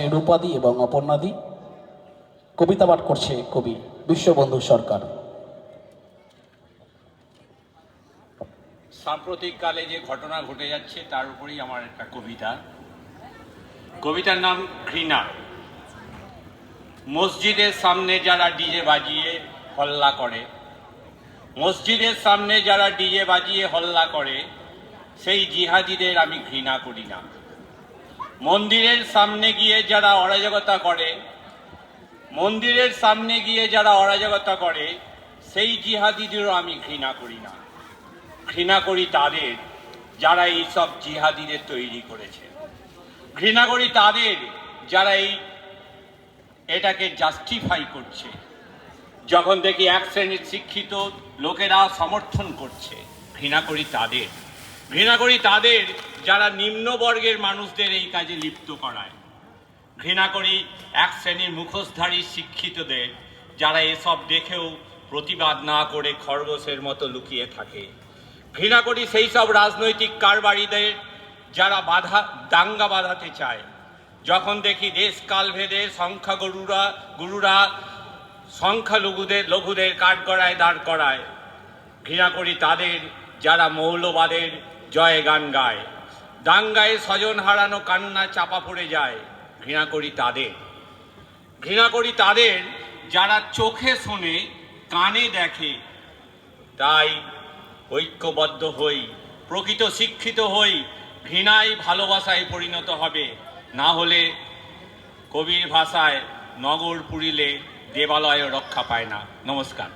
রূপাদি এবং অপর্ণাদি। কবিতা পাঠ করছে কবি বিশ্ববন্ধু সরকার। সাম্প্রতিককালে যে ঘটনা ঘটে যাচ্ছে তার উপরেই আমার একটা কবিতা। কবিতার নাম ঘৃণা। মসজিদের সামনে যারা ডিজে বাজিয়ে হল্লা করে, মসজিদের সামনে যারা ডিজে বাজিয়ে হল্লা করে, সেই জিহাদিদের আমি ঘৃণা করি না। মন্দিরের সামনে গিয়ে যারা অরাজকতা করে, মন্দিরের সামনে গিয়ে যারা অরাজকতা করে, সেই জিহাদিদেরও আমি ঘৃণা করি না। ঘৃণা করি তাদের যারা এই সব জিহাদিদের তৈরি করেছে। ঘৃণা করি তাদের যারা এটাকে জাস্টিফাই করছে। যখন দেখি এক শ্রেণীর শিক্ষিত লোকেরা সমর্থন করছে, ঘৃণা করি তাদের। ঘৃণা করি তাদের যারা নিম্নবর্গের মানুষদের এই কাজে লিপ্ত করায়। ঘৃণা করি এক শ্রেণীর মুখোশধারী শিক্ষিতদের যারা এসব দেখেও প্রতিবাদ না করে খরগোশের মতো লুকিয়ে থাকে। ঘৃণা করি সেই সব রাজনৈতিক কারবারিদের যারা দাঙ্গা বাঁধাতে চায়। যখন দেখি দেশকাল ভেদে গুরুরা লঘুদের কাঠগড়ায় দাঁড় করায়। ঘৃণা করি তাদের যারা মৌলবাদের জয় গান গায়। দাঙ্গায় স্বজন হারানো কান্না চাপা পড়ে যায়। ঘৃণা করি তাদের। ঘৃণা করি তাদের যারা চোখে শোনে কানে দেখে। তাই ঐক্যবদ্ধ হই, প্রকৃত শিক্ষিত হই, ঘৃণাই ভালোবাসায় পরিণত হবে। না হলে কবির ভাষায় নগর পুরিলে দেবালয় রক্ষা পায় না। নমস্কার।